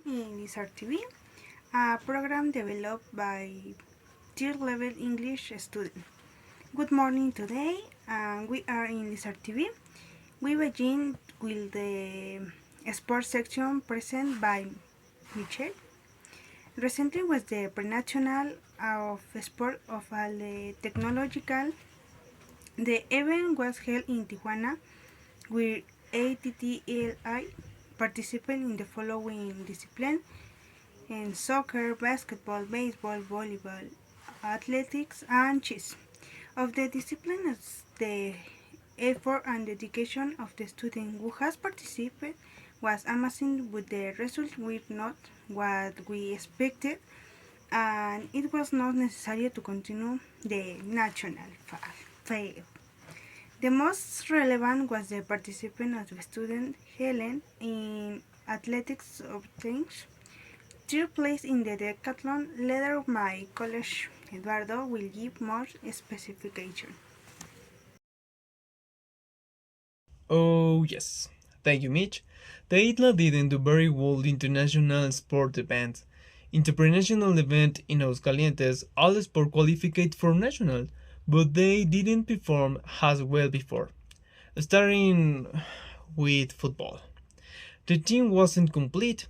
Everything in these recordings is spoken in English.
in Lizard TV, a program developed by tier level English students. Good morning today, we are in Lizard TV. We begin with the sports section presented by Michelle. Recently was the pre-national of sport of the technological. The event was held in Tijuana where ITTLA participated in the following disciplines in soccer, basketball, baseball, volleyball, athletics, and chess. Of the disciplines, the effort and dedication of the student who has participated was amazing, but the results were not what we expected, and it was not necessary to continue the national fail. The most relevant was the participation of the student Helen in athletics obtained third place in the decathlon. Later, my colleague Eduardo will give more specification. Oh, yes. Thank you, Mitch. The ITLA didn't do very well international sport events. International event in Aguascalientes, all sport qualified for national, but they didn't perform as well before. Starting with football. The team wasn't complete.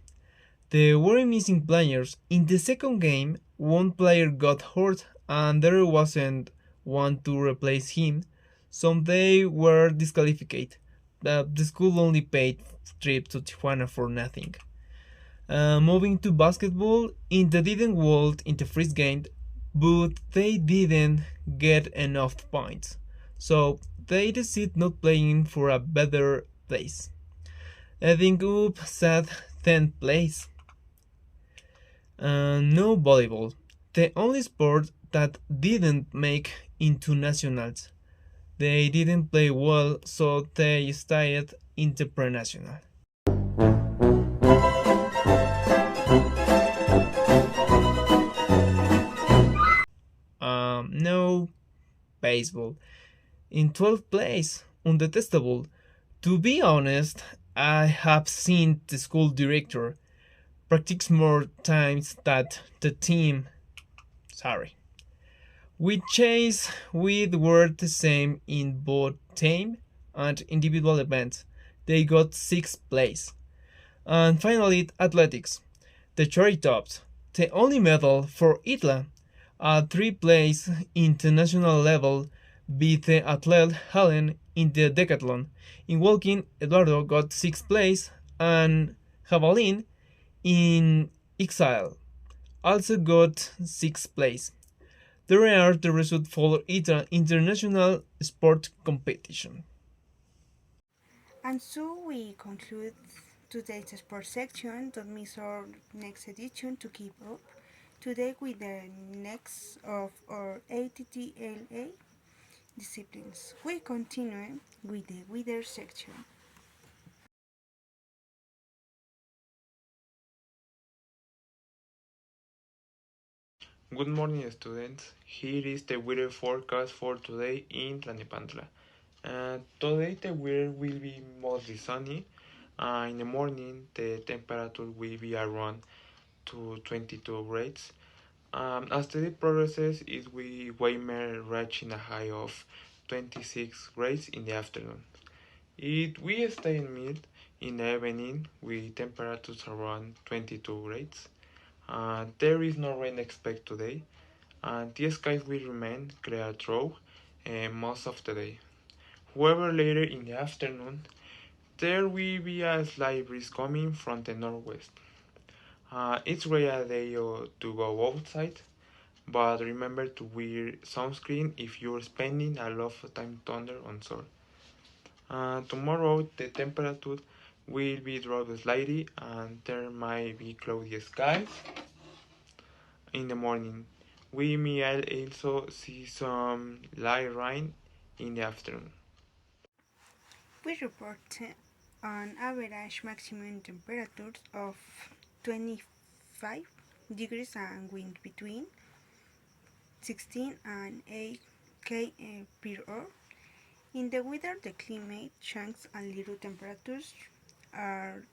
There were missing players. In the second game, one player got hurt and there wasn't one to replace him, so they were disqualified. The school only paid trip to Tijuana for nothing. Moving to basketball, Inter didn't win in the first game, but they didn't get enough points, so they decided not playing for a better place. Ending up at 10th place. No volleyball, the only sport that didn't make into nationals. They didn't play well, so they stayed in the pre-national. No baseball. In 12th place, undetestable. To be honest, I have seen the school director practice more times that the team. Sorry. We chase with were the same in both team and individual events. They got 6th place. And finally, athletics. The cherry tops. The only medal for ITLA. A 3 place international level beat the athlete Helen in the decathlon. In walking, Eduardo got 6th place and Javelin in exile also got 6th place. There are the results for ITRA international sport competition. And so we conclude today's sports section. Don't miss our next edition to keep up today with the next of our ATTLA disciplines. We continue with the weather section. Good morning, students. Here is the weather forecast for today in Tlanepantla. Today the weather will be mostly sunny. In the morning, the temperature will be around to 22 grades. As the day progresses, it will may reaching a high of 26 grades in the afternoon. It will stay mild in the evening with temperatures around 22 grades. There is no rain expected today, and the skies will remain clear throughout most of the day. However, later in the afternoon, there will be a slight breeze coming from the northwest. It's rare day to go outside, but remember to wear sunscreen if you're spending a lot of time under on sun. Tomorrow, the temperature will be dropped slightly, and there might be cloudy skies in the morning. We may also see some light rain in the afternoon. We report an average maximum temperatures of 25 degrees and wind between 16 and 8 km per hour. In the weather, the climate changes and little temperatures are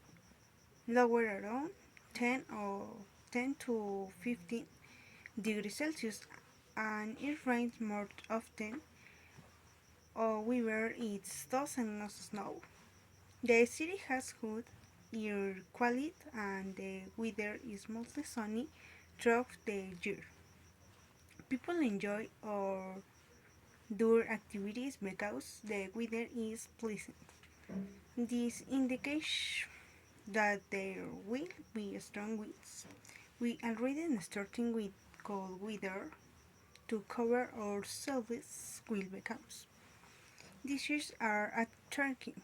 lower around 10 to 15 degrees Celsius, and it rains more often or whenever it doesn't snow. The city has good air quality and the weather is mostly sunny throughout the year. People enjoy or do activities because the weather is pleasant. This indicates that there will be strong winds. We already starting with cold weather to cover ourselves will becomes. Dishes are at Turkey.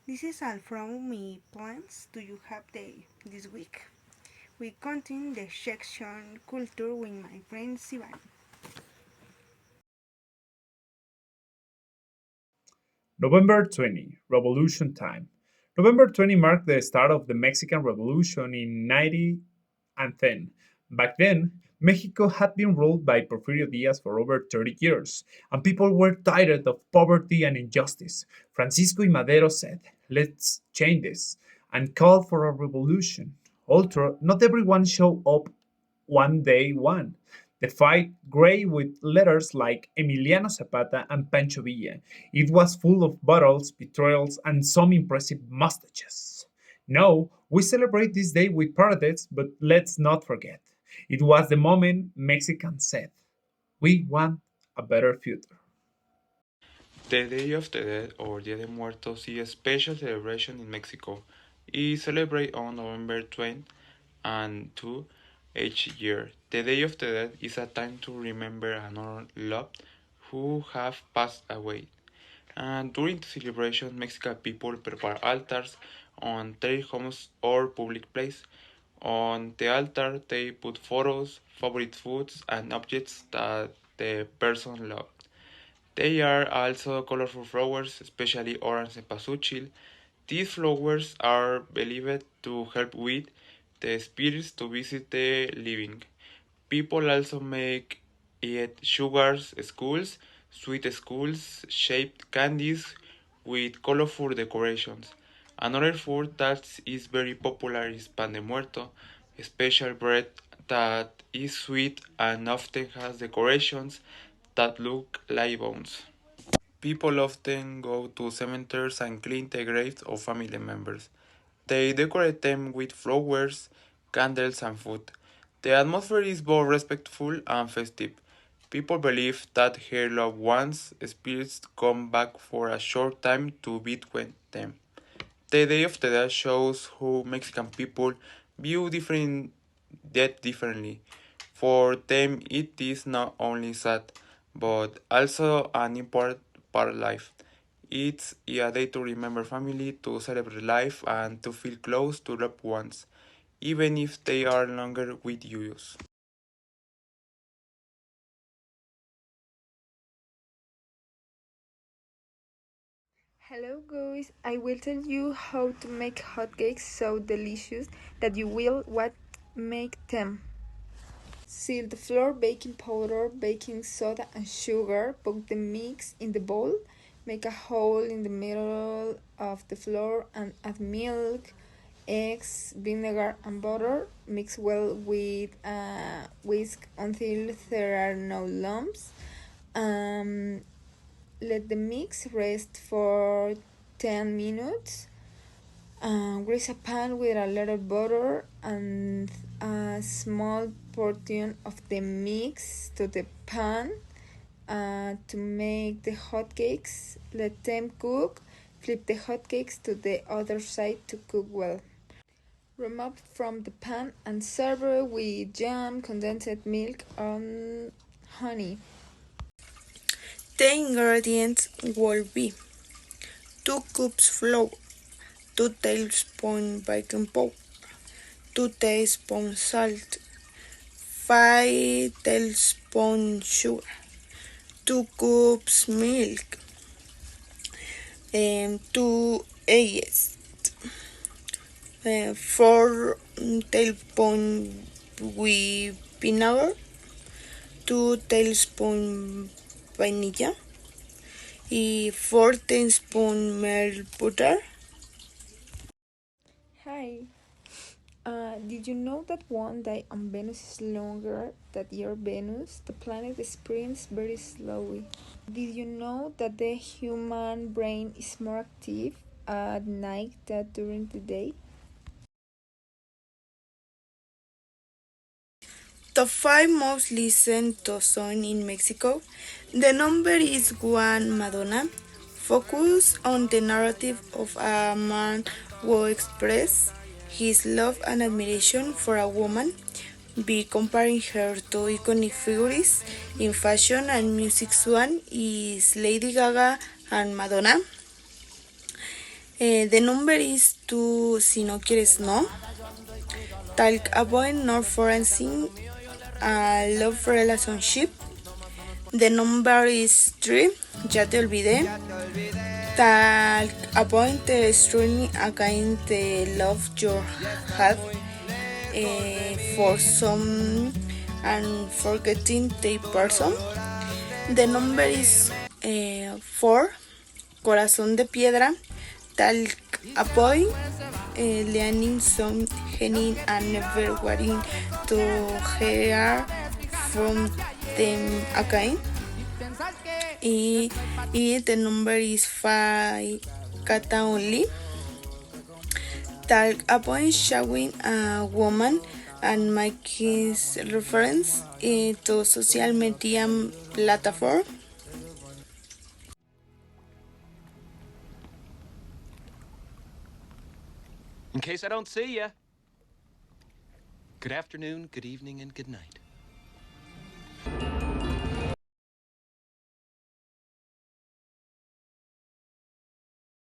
This is all from my plans. Do you have this week? We continue the section culture with my friend Sivan. November 20, Revolution Time. November 20 marked the start of the Mexican Revolution in 1910. Back then, Mexico had been ruled by Porfirio Diaz for over 30 years, and people were tired of poverty and injustice. Francisco y Madero said, "Let's change this," and called for a revolution. Although not everyone showed up one day one. The fight gray with letters like Emiliano Zapata and Pancho Villa. It was full of battles, betrayals, and some impressive mustaches. No, we celebrate this day with parades, but let's not forget. It was the moment Mexicans said, "We want a better future." The Day of the Dead or Dia de Muertos is a special celebration in Mexico. It celebrates on November 20 and 2 each year. The Day of the Dead is a time to remember and honor loved who have passed away. And during the celebration, Mexican people prepare altars on their homes or public place. On the altar, they put photos, favorite foods, and objects that the person loved. They are also colorful flowers, especially orange cempasúchil. These flowers are believed to help with the spirits to visit the living. People also make eat sugars skulls, sweet skulls, shaped candies with colorful decorations. Another food that is very popular is pan de muerto, a special bread that is sweet and often has decorations that look like bones. People often go to cemeteries and clean the graves of family members. They decorate them with flowers, candles, and food. The atmosphere is both respectful and festive. People believe that her loved ones' spirits come back for a short time to be with them. The Day of the Dead shows how Mexican people view different death differently. For them, it is not only sad, but also an important part of life. It's a day to remember family, to celebrate life, and to feel close to loved ones, even if they are no longer with you. Hello guys, I will tell you how to make hotcakes so delicious that you will want make them. Seal the flour, baking powder, baking soda and sugar. Put the mix in the bowl. Make a hole in the middle of the flour and add milk, eggs, vinegar and butter. Mix well with a whisk until there are no lumps. Um, Let the mix rest for 10 minutes. Grease a pan with a little butter and a small portion of the mix to the pan to make the hotcakes. Let them cook. Flip the hotcakes to the other side to cook well. Remove from the pan and serve with jam, condensed milk, and honey. The ingredients will be 2 cups flour, 2 tablespoons baking powder, 2 teaspoons salt, 5 tablespoons sugar, 2 cups milk, and 2 eggs, 4 tablespoons with vinegar, 2 tablespoons vanilla, y 4 tablespoons melt butter. Hi. Did you know that one day on Venus is longer than year Venus? The planet spins very slowly. Did you know that the human brain is more active at night than during the day? Top 5 most listened to song in Mexico. The number is 1 Madonna. Focus on the narrative of a man who express his love and admiration for a woman by comparing her to iconic figures in fashion and music. One is Lady Gaga and Madonna. The number is 2 Si no quieres no. Talk about not forensic a love relationship. The number is 3. Ya te olvidé. Talk about the struggling against the love you have for some and forgetting the person. The number is 4. Corazón de piedra. Talk about learning some genin and never wanting to hear from them again. The number is 5. Kata only. Talk about showing a woman and making reference to social media platform. In case I don't see ya, good afternoon, good evening, and good night.